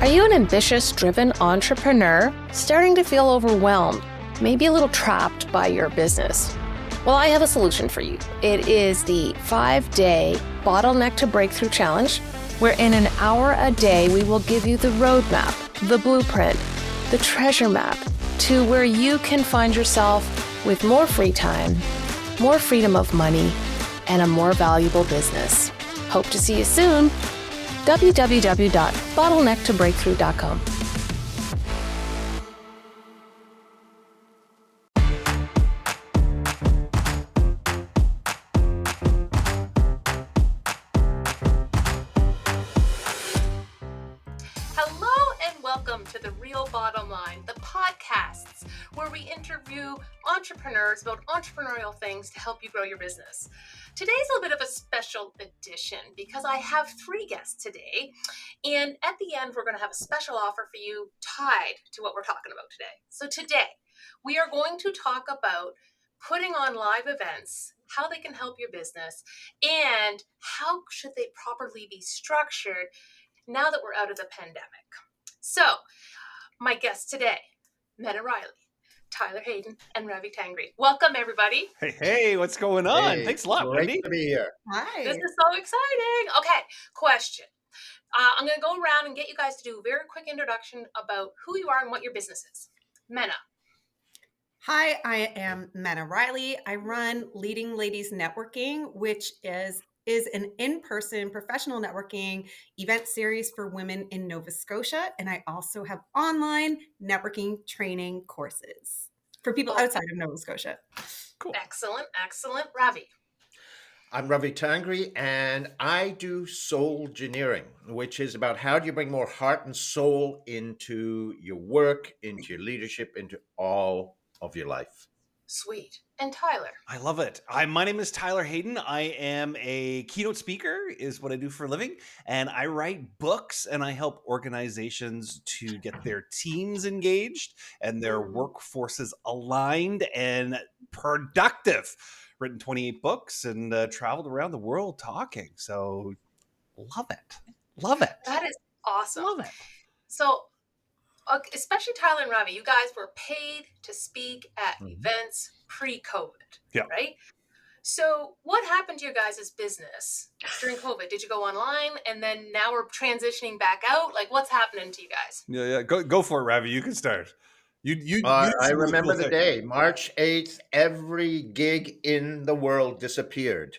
Are you an ambitious, driven entrepreneur starting to feel overwhelmed, maybe a little trapped by your business? Well, I have a solution for you. It is the 5-day Bottleneck to Breakthrough Challenge, where in an hour a day, we will give you the roadmap, the blueprint, the treasure map to where you can find yourself with more free time, more freedom of money, and a more valuable business. Hope to see you soon. www.bottlenecktobreakthrough.com. Hello and welcome to The Real Bottom Line, the podcasts where we interview entrepreneurs about entrepreneurial things to help you grow your business. Today's a bit of a special edition because I have 3 guests today, and at the end we're going to have a special offer for you tied to what we're talking about today. So today we are going to talk about putting on live events, how they can help your business, and how should they properly be structured now that we're out of the pandemic. So, my guests today, Menna Riley, Tyler Hayden, and Ravi Tangri. Welcome, everybody. Hey, what's going on? Hey, Thanks a lot, great Wendy. to be here. Hi. This is so exciting. Okay, question. I'm going to go around and get you guys to do a very quick introduction about who you are and what your business is. Menna. Hi, I am Menna Riley. I run Leading Ladies Networking, which is an in-person professional networking event series for women in Nova Scotia. And I also have online networking training courses for people outside of Nova Scotia. Cool. Excellent, excellent. Ravi. I'm Ravi Tangri, and I do soul engineering, which is about how do you bring more heart and soul into your work, into your leadership, into all of your life. Sweet. And Tyler. I love it. My name is Tyler Hayden. I am a keynote speaker, is what I do for a living. And I write books and I help organizations to get their teams engaged and their workforces aligned and productive. Written 28 books and traveled around the world talking. So love it. Love it. That is awesome. Love it. So, especially Tyler and Ravi, you guys were paid to speak at events pre-COVID, right? So what happened to your guys' business during COVID? Did you go online and then now we're transitioning back out? Like, what's happening to you guys? Yeah. Go for it, Ravi. You can start. I remember the day, March 8th, every gig in the world disappeared.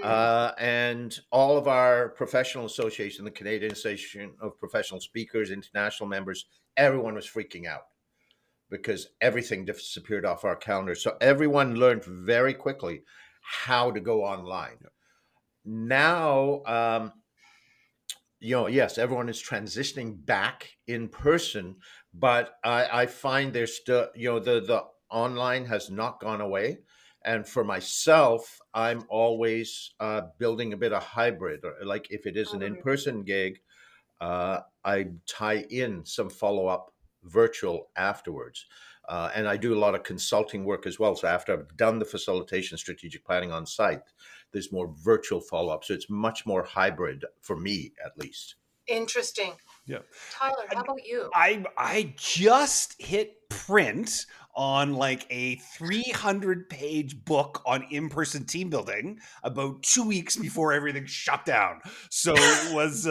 And all of our professional association, the Canadian Association of Professional Speakers, international members, everyone was freaking out because everything disappeared off our calendar. So everyone learned very quickly how to go online. Now, yes, everyone is transitioning back in person, but I find there's still, the online has not gone away. And for myself, I'm always building a bit of hybrid. Like if it is an in-person gig, I tie in some follow-up virtual afterwards. And I do a lot of consulting work as well. So after I've done the facilitation strategic planning on site, there's more virtual follow-up. So it's much more hybrid for me, at least. Interesting. Yeah. Tyler, how about you? I just hit print on like a 300-page book on in-person team building about 2 weeks before everything shut down. So it was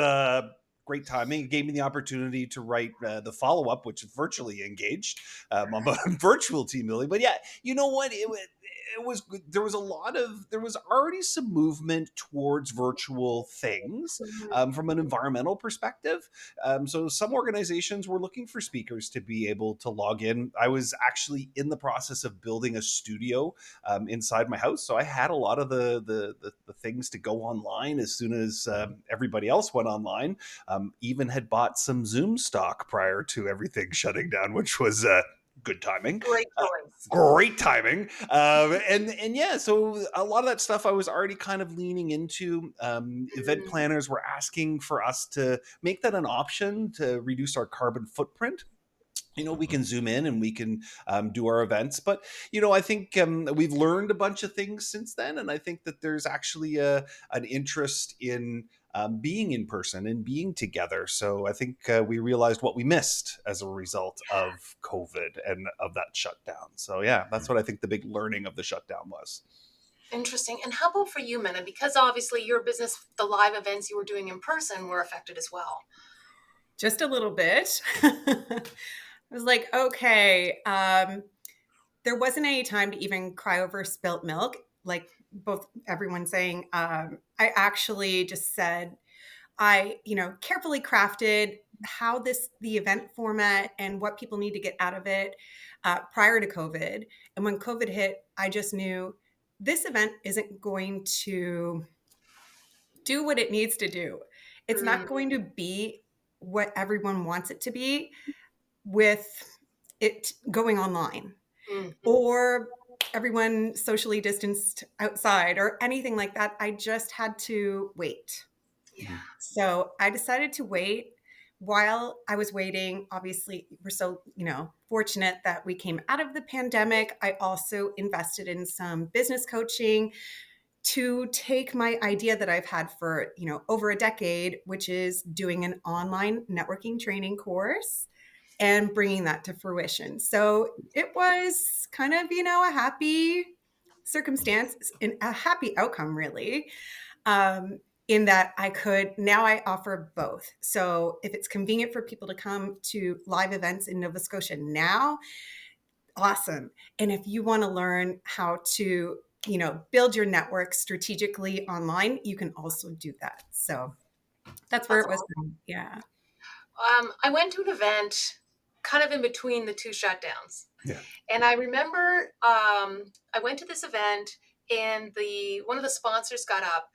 great timing. It gave me the opportunity to write the follow-up, which is virtually engaged about virtual team building. But yeah, you know what? There was already some movement towards virtual things from an environmental perspective. So some organizations were looking for speakers to be able to log in. I was actually in the process of building a studio inside my house. So I had a lot of the things to go online as soon as everybody else went online. Even had bought some Zoom stock prior to everything shutting down, which was good timing. Great choice. Great timing. And yeah, so a lot of that stuff I was already kind of leaning into. Event planners were asking for us to make that an option to reduce our carbon footprint. We can zoom in and we can do our events. But, I think we've learned a bunch of things since then. And I think that there's actually an interest in being in person and being together. So I think we realized what we missed as a result of COVID and of that shutdown. So yeah, that's what I think the big learning of the shutdown was. Interesting. And how about for you, Menna? Because obviously your business, the live events you were doing in person were affected as well. Just a little bit. I was like, okay, there wasn't any time to even cry over spilt milk, like both everyone saying. I actually just said, I, carefully crafted how the event format and what people need to get out of it prior to COVID. And when COVID hit, I just knew this event isn't going to do what it needs to do. It's not going to be what everyone wants it to be with it going online or everyone socially distanced outside or anything like that. I just had to wait. Yeah. So I decided to wait. While I was waiting, obviously, we're so, fortunate that we came out of the pandemic. I also invested in some business coaching to take my idea that I've had for, over a decade, which is doing an online networking training course and bringing that to fruition. So it was kind of, a happy circumstance and a happy outcome, really. In that I offer both. So if it's convenient for people to come to live events in Nova Scotia now, awesome. And if you want to learn how to, build your network strategically online, you can also do that. So that's where it was. Yeah. I went to an event kind of in between the two shutdowns. Yeah. And I remember I went to this event and one of the sponsors got up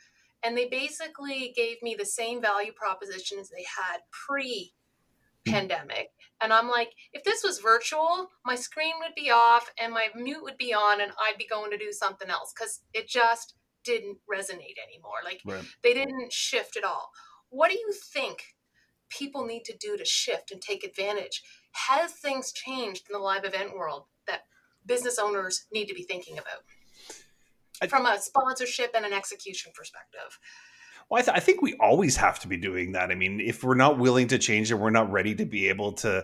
and they basically gave me the same value proposition as they had pre-pandemic. And I'm like, if this was virtual, my screen would be off and my mute would be on and I'd be going to do something else because it just didn't resonate anymore. Like they didn't shift at all. What do you think people need to do to shift and take advantage? Has things changed in the live event world that business owners need to be thinking about from a sponsorship and an execution perspective? Well, I think we always have to be doing that. I mean, if we're not willing to change it, we're not ready to be able to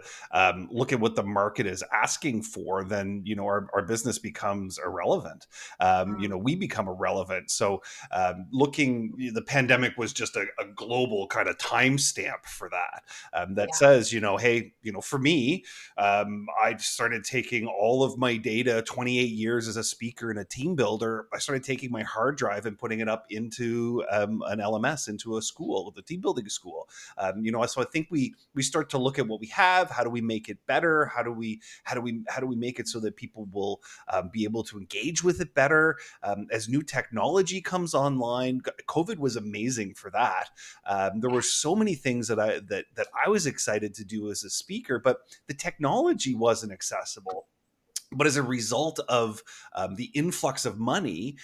look at what the market is asking for, then, our business becomes irrelevant. We become irrelevant. So the pandemic was just a global kind of timestamp for that, says, hey, for me, I started taking all of my data, 28 years as a speaker and a team builder. I started taking my hard drive and putting it up into an LMS, into a school, the team building school. So I think we start to look at what we have. How do we make it better? How do we make it so that people will be able to engage with it better as new technology comes online? COVID was amazing for that. There were so many things that I was excited to do as a speaker, but the technology wasn't accessible. But as a result of the influx of money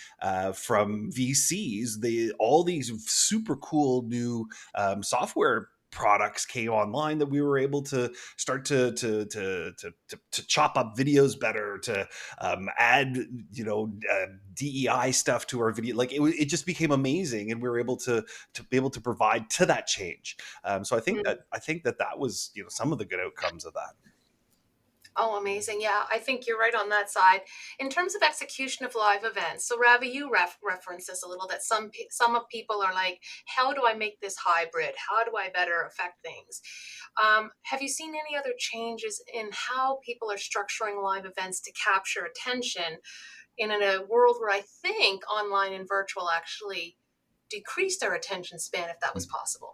from VCs, all these super cool new software products came online that we were able to start to chop up videos better, to add DEI stuff to our video. Like it just became amazing, and we were able to be able to provide to that change. So I think that was some of the good outcomes of that. Oh, amazing. Yeah, I think you're right on that side. In terms of execution of live events, so Ravi, you referenced this a little, that some of people are like, how do I make this hybrid? How do I better affect things? Have you seen any other changes in how people are structuring live events to capture attention in a world where I think online and virtual actually decreased our attention span, if that was possible?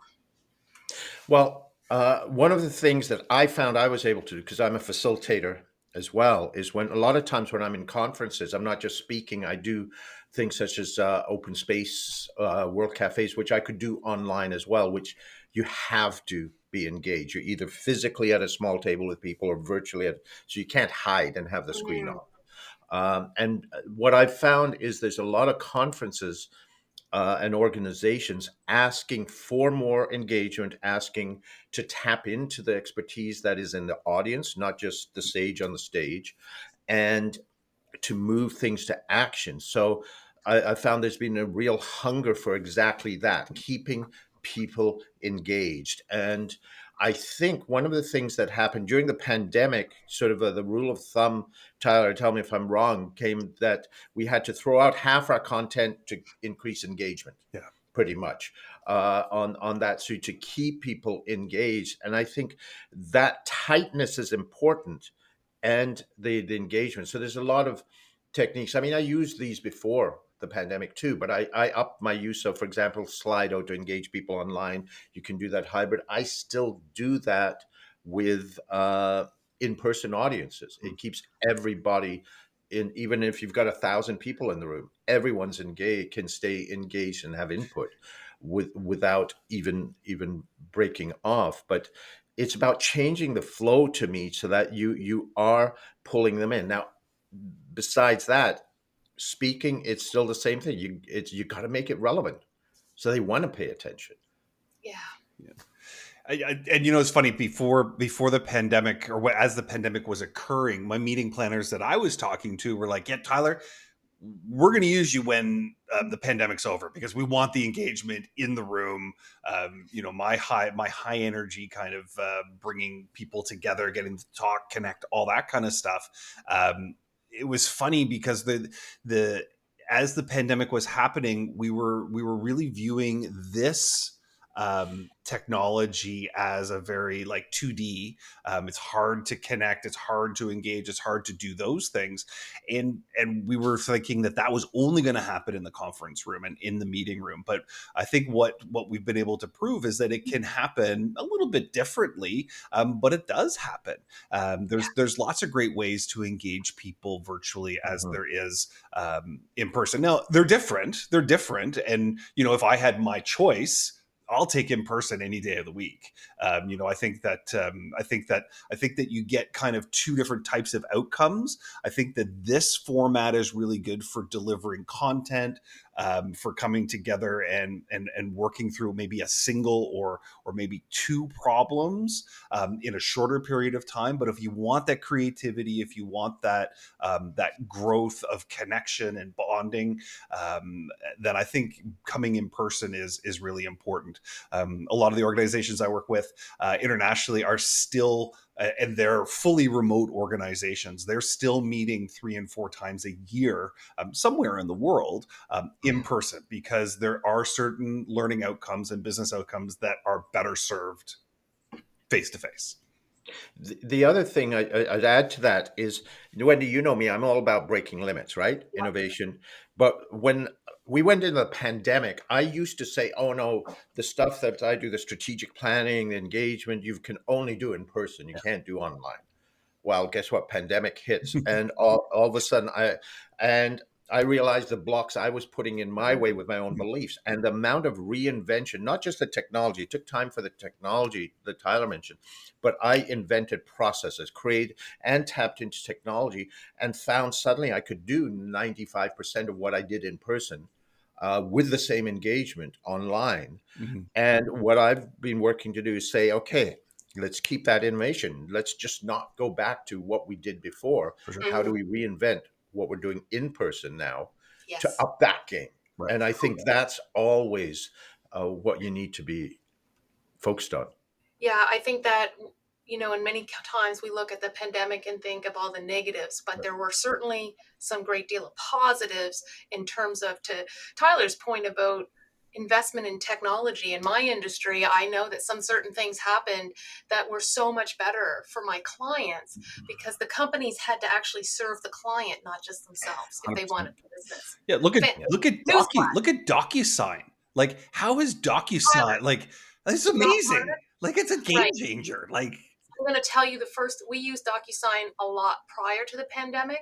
Well, one of the things that I found I was able to do, because I'm a facilitator as well, is when a lot of times when I'm in conferences, I'm not just speaking, I do things such as open space, world cafes, which I could do online as well, which you have to be engaged. You're either physically at a small table with people or virtually so you can't hide and have the screen off. And what I've found is there's a lot of conferences and organizations asking for more engagement, asking to tap into the expertise that is in the audience, not just the sage on the stage, and to move things to action. So I found there's been a real hunger for exactly that, keeping people engaged. And I think one of the things that happened during the pandemic, sort of the rule of thumb, Tyler, tell me if I'm wrong, came that we had to throw out half our content to increase engagement. Yeah. Pretty much on that, so to keep people engaged. And I think that tightness is important, and the engagement. So there's a lot of techniques. I mean, I used these before the pandemic too, but I upped my use of, for example, Slido to engage people online. You can do that hybrid. I still do that with in-person audiences. It keeps everybody in, even if you've got 1,000 people in the room, everyone's engaged, can stay engaged and have input without even breaking off. But it's about changing the flow to me so that you are pulling them in. Now, besides that, speaking, it's still the same thing. You got to make it relevant so they want to pay attention. Yeah. And it's funny, before the pandemic, or as the pandemic was occurring, my meeting planners that I was talking to were like, yeah, Tyler, we're going to use you when the pandemic's over, because we want the engagement in the room. My high energy kind of bringing people together, getting to talk, connect, all that kind of stuff. It was funny because the as the pandemic was happening, we were really viewing this technology as a very like 2D. It's hard to connect, it's hard to engage, it's hard to do those things. And we were thinking that was only going to happen in the conference room and in the meeting room. But I think what we've been able to prove is that it can happen a little bit differently, but it does happen. There's lots of great ways to engage people virtually as there is in person. Now, they're different. And, if I had my choice, I'll take in person any day of the week. I think that you get kind of two different types of outcomes. I think that this format is really good for delivering content, for coming together and working through maybe a single or maybe two problems in a shorter period of time. But if you want that creativity, if you want that growth of connection and bonding, then I think coming in person is really important. A lot of the organizations I work with internationally are still, and they're fully remote organizations, they're still meeting 3 and 4 times a year somewhere in the world in person, because there are certain learning outcomes and business outcomes that are better served face to face. The other thing I'd add to that is, Wendy, you know me, I'm all about breaking limits, right? Yeah. Innovation. But when we went into the pandemic, I used to say, oh no, the stuff that I do, the strategic planning, the engagement, you can only do in person. You can't do online. Well, guess what? Pandemic hits, and all of a sudden I realized the blocks I was putting in my way with my own beliefs, and the amount of reinvention, not just the technology. It took time for the technology that Tyler mentioned, but I invented processes, created and tapped into technology, and found suddenly I could do 95% of what I did in person with the same engagement online. Mm-hmm. And what I've been working to do is say, okay, let's keep that innovation. Let's just not go back to what we did before. Sure. How do we reinvent what we're doing in person now to up that game? Right. And I think that's always what you need to be focused on. Yeah, I think that, and many times we look at the pandemic and think of all the negatives, but there were certainly some great deal of positives in terms of, to Tyler's point about investment in technology. In my industry, I know that some certain things happened that were so much better for my clients because the companies had to actually serve the client, not just themselves, if 100%. They wanted business. Yeah, look at DocuSign. Like, how is DocuSign? Like, it's amazing. Like, it's a game changer. Like, I'm going to tell you, we used DocuSign a lot prior to the pandemic,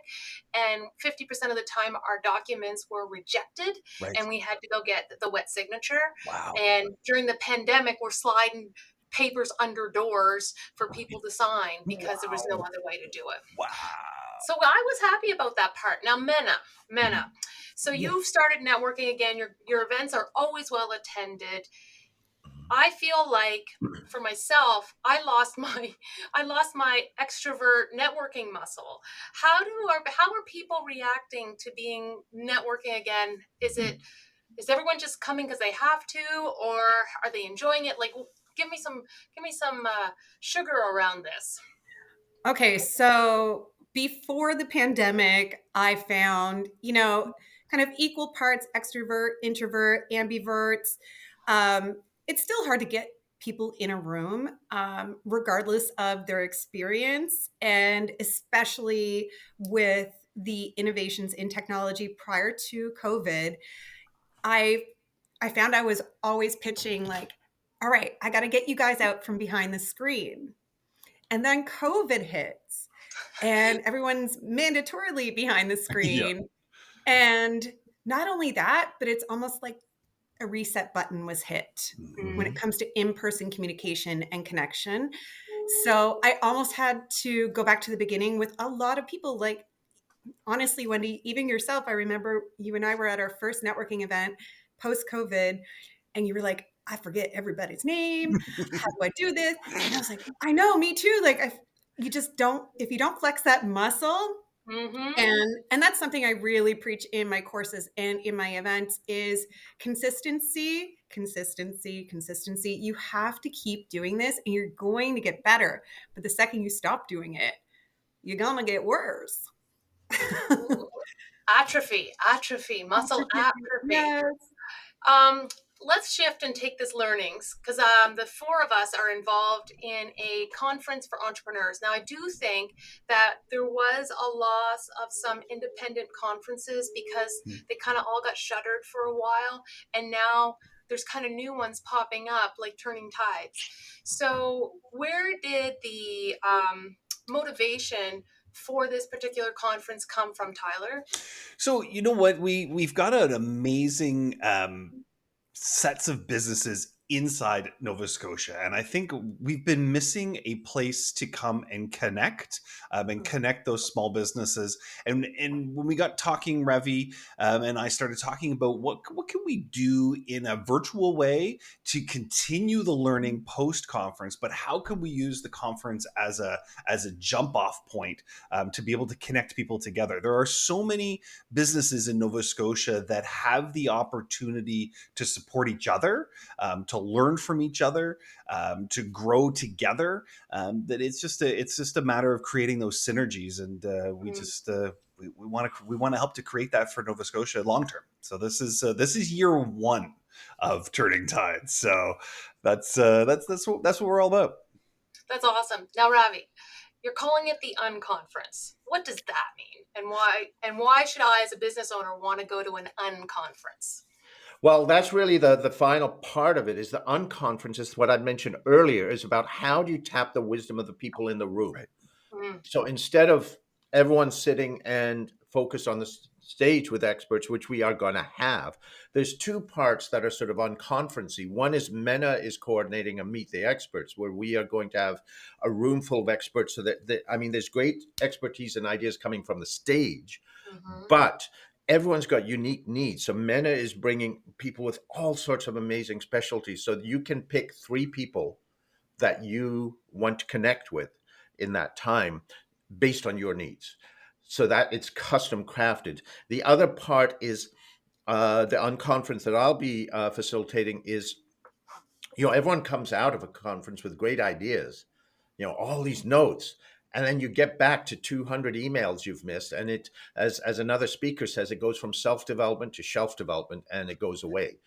and 50% of the time our documents were rejected, and we had to go get the wet signature. Wow. And during the pandemic, we're sliding papers under doors for people to sign because there was no other way to do it. Wow. So I was happy about that part. Now, Menna, so you've started networking again. Your events are always well attended. I feel like for myself, I lost my extrovert networking muscle. How are people reacting to being networking again? Is it is everyone just coming because they have to, or are they enjoying it? Like, give me some sugar around this. Okay, so before the pandemic, I found, kind of equal parts extrovert, introvert, ambiverts. It's still hard to get people in a room, regardless of their experience, and especially with the innovations in technology prior to COVID. I I found I was always pitching like, all right, I got to get you guys out from behind the screen. And then COVID hits and everyone's mandatorily behind the Yeah. screen. And not only that, but it's almost like a reset button was hit when it Mhm. comes to in-person communication and connection. So I almost had to go back to the beginning with a lot of people. Like, honestly, Wendy, even yourself, I remember you and I were at our first networking event post COVID, and you were like, I forget everybody's name. How do I do this? And I was like, I know, me too. Like, you just don't, if you don't flex that muscle, Mhm. and that's something I really preach in my courses and in my events is consistency, consistency, consistency. You have to keep doing this and you're going to get better. But the second you stop doing it, you're going to get worse. Muscle atrophy. Yes. Um, let's shift and take this learnings because the four of us are involved in a conference for entrepreneurs. Now, I do think that there was a loss of some independent conferences because they kind of all got shuttered for a while, and now there's kind of new ones popping up like turning tides. So, where did the motivation for this particular conference come from, Tyler? So you know what, we've got an amazing sets of businesses inside Nova Scotia, and I think we've been missing a place to come and connect those small businesses. And when we got talking, Ravi and I started talking about what can we do in a virtual way to continue the learning post conference, but how can we use the conference as a jump off point to be able to connect people together. There are so many businesses in Nova Scotia that have the opportunity to support each other, to learn from each other, to grow together. That it's just a matter of creating those synergies, and we want to help to create that for Nova Scotia long term. So this is year one of Turning Tides. So that's what we're all about. That's awesome. Now, Ravi, you're calling it the unconference. What does that mean? And why? And why should I, as a business owner, want to go to an unconference? Well, that's really the final part of it. Is the unconference is what I mentioned earlier, is about how do you tap the wisdom of the people in the room. Right. Mm. So instead of everyone sitting and focused on the stage with experts, which we are going to have, there's two parts that are sort of unconferencey. One is Menna is coordinating a Meet the Experts, where we are going to have a room full of experts. So there's great expertise and ideas coming from the stage, Mhm. but everyone's got unique needs. So Menna is bringing people with all sorts of amazing specialties. So you can pick 3 people that you want to connect with in that time based on your needs, so that it's custom crafted. The other part is the unconference that I'll be facilitating is, everyone comes out of a conference with great ideas, all these notes, and then you get back to 200 emails you've missed, and it, as another speaker says, it goes from self-development to shelf development, and it goes away.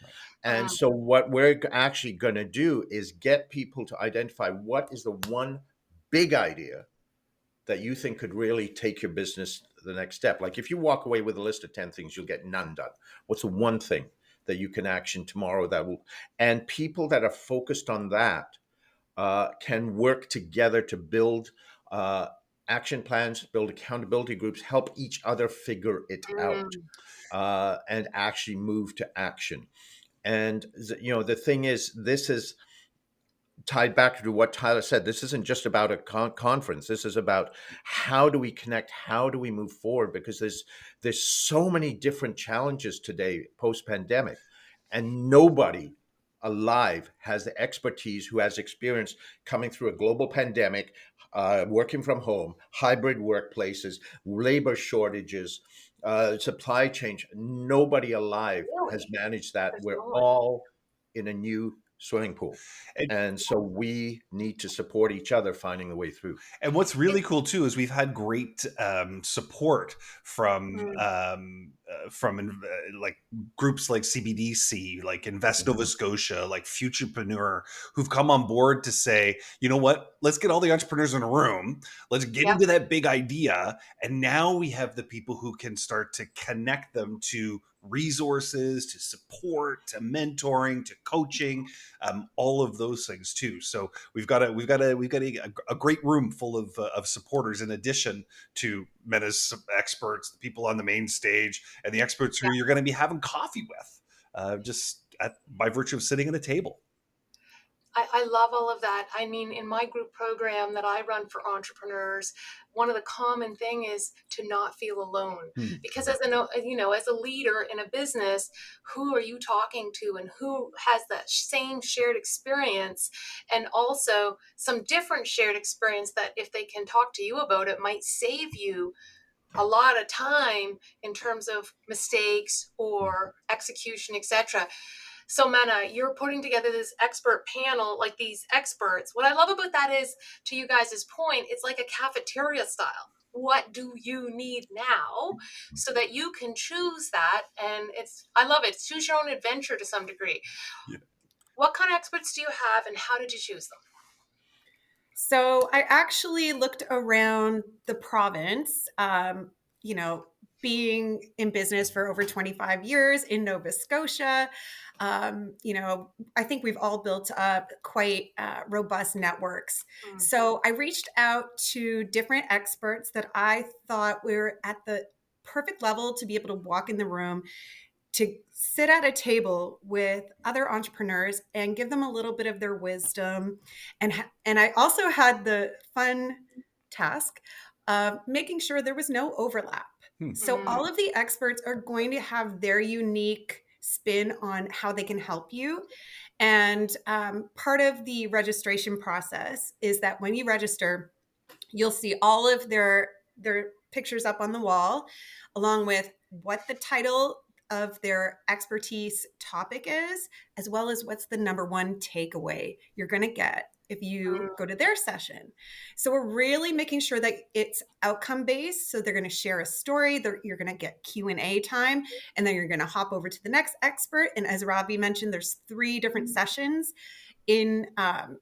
And so what we're actually going to do is get people to identify what is the one big idea that you think could really take your business to the next step. Like, if you walk away with a list of 10 things, you'll get none done. What's the one thing that you can action tomorrow that will, and people that are focused on that can work together to build action plans, build accountability groups, help each other figure it out, and actually move to action. And the thing is, this is tied back to what Tyler said. This isn't just about a conference. This is about how do we connect? How do we move forward? Because there's so many different challenges today post pandemic, and nobody alive has the expertise who has experience coming through a global pandemic, working from home, hybrid workplaces, labor shortages, supply chain. Nobody alive has Really? managed that. There's We're no one. all in a new swimming pool. And And so we need to support each other finding the way through. And what's really cool too is we've had great support like groups like CBDC, like Invest Nova Mhm. Scotia, like Futurepreneur, who've come on board to say, you know what, let's get all the entrepreneurs in a room, let's get Yep. into that big idea, and now we have the people who can start to connect them to resources, to support, to mentoring, to coaching, all of those things too. So we've got a great room full of supporters in addition to Menna's experts, the people on the main stage, and the experts who Yeah. you're going to be having coffee with, by virtue of sitting at a table. I love all of that. I mean, in my group program that I run for entrepreneurs, one of the common thing is to not feel alone. Because as as a leader in a business, who are you talking to, and who has that same shared experience, and also some different shared experience that if they can talk to you about it might save you a lot of time in terms of mistakes or execution, etc. So, Menna, you're putting together this expert panel, like these experts. What I love about that is, to you guys' point, it's like a cafeteria style. What do you need now so that you can choose that? And I love it. Choose your own adventure to some degree. Yeah. What kind of experts do you have, and how did you choose them? So I actually looked around the province, being in business for over 25 years in Nova Scotia. I think we've all built up quite robust networks. Mm. So I reached out to different experts that I thought were at the perfect level to be able to walk in the room, to sit at a table with other entrepreneurs and give them a little bit of their wisdom. And I also had the fun task of making sure there was no overlap. So Mm. all of the experts are going to have their unique spin on how they can help you. And part of the registration process is that when you register, you'll see all of their pictures up on the wall, along with what the title of their expertise topic is, as well as what's the number one takeaway you're going to get if you go to their session. So we're really making sure that it's outcome based. So they're going to share a story, you're going to get Q&A time, and then you're going to hop over to the next expert. And as Ravi mentioned, there's 3 different sessions in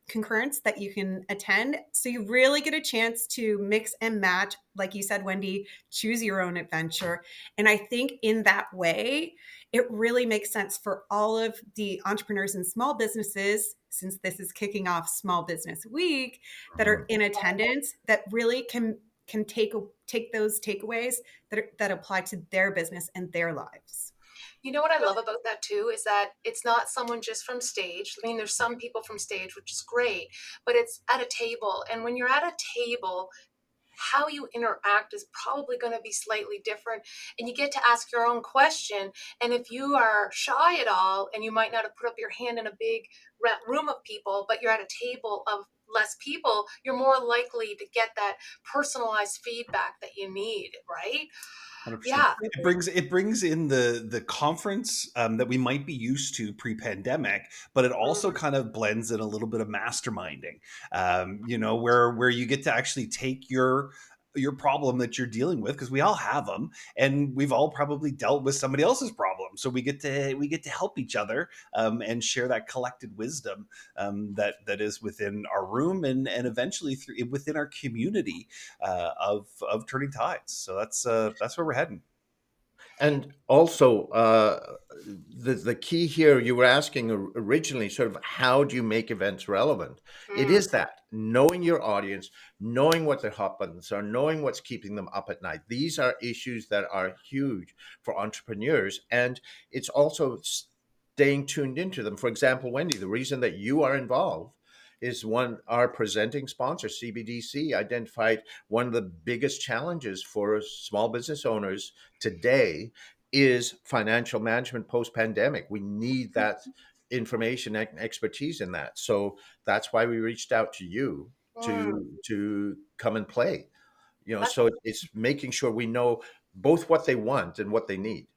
concurrence that you can attend. So you really get a chance to mix and match, like you said, Wendy, choose your own adventure. And I think in that way, it really makes sense for all of the entrepreneurs and small businesses, since this is kicking off Small Business Week, that are in attendance, that really can take those takeaways that apply to their business and their lives. You know what I love about that too is that it's not someone just from stage. I mean, there's some people from stage, which is great, but it's at a table. And when you're at a table, how you interact is probably going to be slightly different, and you get to ask your own question. And if you are shy at all, and you might not have put up your hand in a big room of people, but you're at a table of less people, you're more likely to get that personalized feedback that you need, right? 100%. Yeah. It brings in the conference that we might be used to pre-pandemic, but it also kind of blends in a little bit of masterminding. Where you get to actually take your problem that you're dealing with, because we all have them, and we've all probably dealt with somebody else's problem. So we get to help each other, and share that collected wisdom, that is within our room, and eventually within our community, of turning tides. So that's where we're heading. And also, the key here, you were asking originally, sort of how do you make events relevant? It Mm. is that knowing your audience, knowing what their hot buttons are, knowing what's keeping them up at night. These are issues that are huge for entrepreneurs, and it's also staying tuned into them. For example, Wendy, the reason that you are involved is our presenting sponsor, CBDC, identified one of the biggest challenges for small business owners today is financial management post-pandemic. We need that information and expertise in that. So that's why we reached out to you Mm. to come and play. That's So it's making sure we know both what they want and what they need.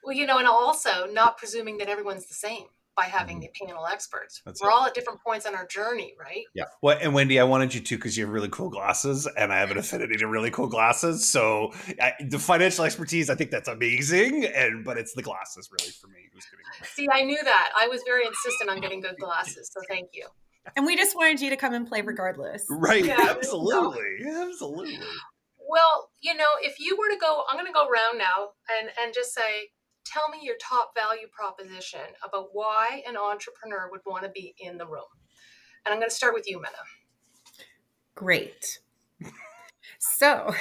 Well, and also not presuming that everyone's the same by having the panel experts. We're all at different points on our journey, right? Yeah. Well, and Wendy, I wanted you to because you have really cool glasses, and I have an affinity to really cool glasses. So the financial expertise, I think that's amazing, but it's the glasses really for me who's getting it. See, I knew that. I was very insistent on getting good glasses, so thank you. And we just wanted you to come and play regardless. Right. Yeah, Absolutely. Absolutely. Well, if you were to go, I'm going to go around now and just say, tell me your top value proposition about why an entrepreneur would want to be in the room. And I'm going to start with you, Menna. Great. So,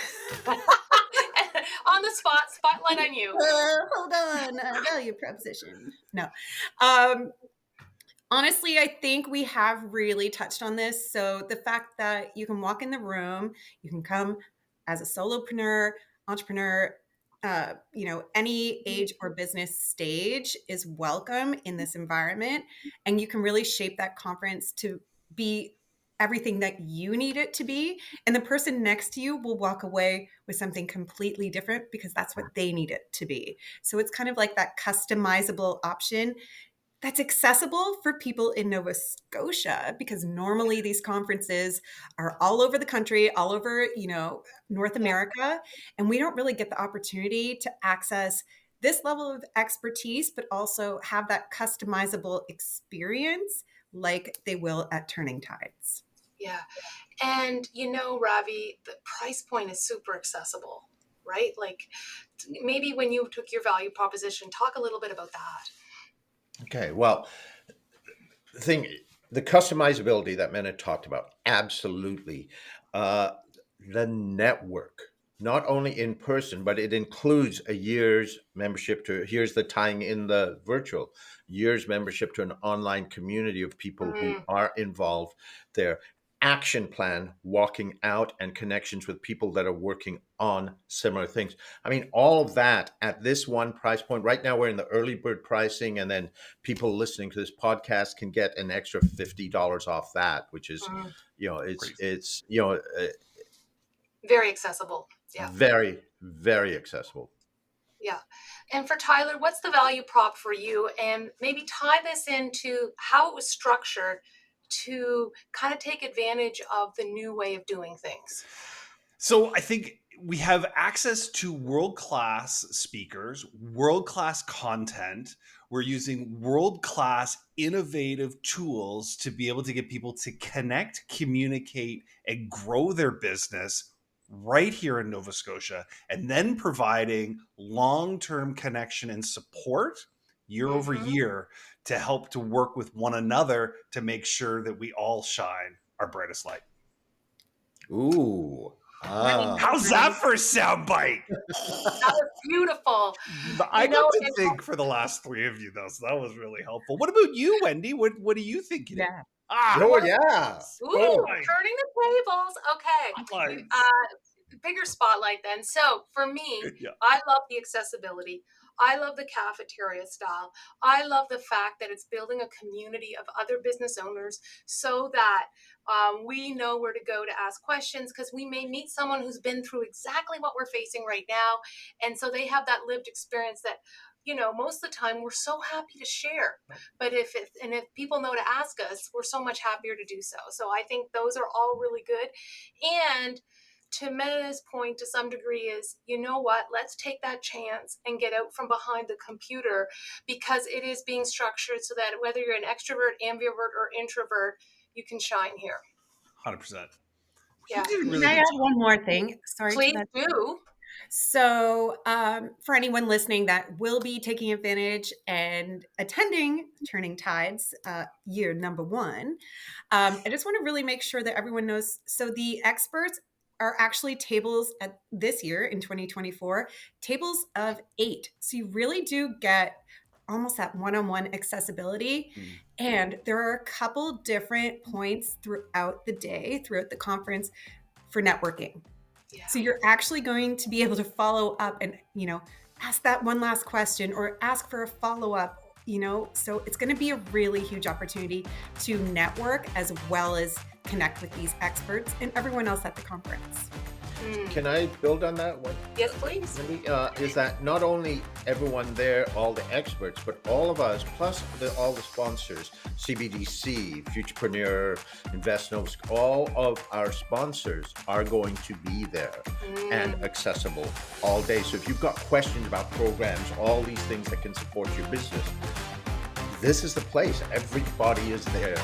on the spot, spotlight on you. Hold on, value proposition. No. Honestly, I think we have really touched on this. So the fact that you can walk in the room, you can come as a solopreneur, entrepreneur, any age or business stage is welcome in this environment. And you can really shape that conference to be everything that you need it to be. And the person next to you will walk away with something completely different because that's what they need it to be. So it's kind of like that customizable option that's accessible for people in Nova Scotia, because normally these conferences are all over the country, all over, North America. And we don't really get the opportunity to access this level of expertise, but also have that customizable experience like they will at Turning Tides. Yeah. And, Ravi, the price point is super accessible, right? Like maybe when you took your value proposition, talk a little bit about that. Okay, well, the customizability that Menna talked about, absolutely. The network, not only in person, but it includes a year's membership here's the tying in the virtual, year's membership to an online community of people who are involved there. Action plan, walking out, and connections with people that are working on similar things. I mean, all of that at this one price point. Right now, we're in the early bird pricing, and then people listening to this podcast can get an extra $50 off that, which is, it's very accessible. Yeah. Very, very accessible. Yeah. And for Tyler, what's the value prop for you? And maybe tie this into how it was structured to kind of take advantage of the new way of doing things. So I think we have access to world-class speakers, world-class content. We're using world-class innovative tools to be able to get people to connect, communicate, and grow their business right here in Nova Scotia, and then providing long-term connection and support year over year to help to work with one another to make sure that we all shine our brightest light. Ooh. How's that for a soundbite? That was beautiful. I got to think for the last three of you, though, so that was really helpful. What about you, Wendy? What do you think? Yeah. Oh, yeah. Ooh, turning the tables. Okay. Bigger spotlight then. So for me, I love the accessibility. I love the cafeteria style. I love the fact that it's building a community of other business owners so that we know where to go to ask questions, because we may meet someone who's been through exactly what we're facing right now. And so they have that lived experience that, most of the time we're so happy to share. But if people know to ask us, we're so much happier to do so. So I think those are all really good. And to Menna's point to some degree is, let's take that chance and get out from behind the computer, because it is being structured so that whether you're an extrovert, ambivert, or introvert, you can shine here. 100%. Yeah. Can I add one more thing? Sorry. Please do. So for anyone listening that will be taking advantage and attending Turning Tides year number 1, I just want to really make sure that everyone knows. So the experts are actually tables at this year in 2024, tables of 8. So you really do get almost that one-on-one accessibility. And there are a couple different points throughout the day, throughout the conference for networking. Yeah. So you're actually going to be able to follow up and, ask that one last question or ask for a follow-up, so it's going to be a really huge opportunity to network as well as connect with these experts and everyone else at the conference. Can I build on that one? Yes, please. Wendy, is that not only everyone there, all the experts, but all of us, plus all the sponsors, CBDC, Futurepreneur, InvestNotes, all of our sponsors are going to be there and accessible all day. So if you've got questions about programs, all these things that can support your business, this is the place. Everybody is there.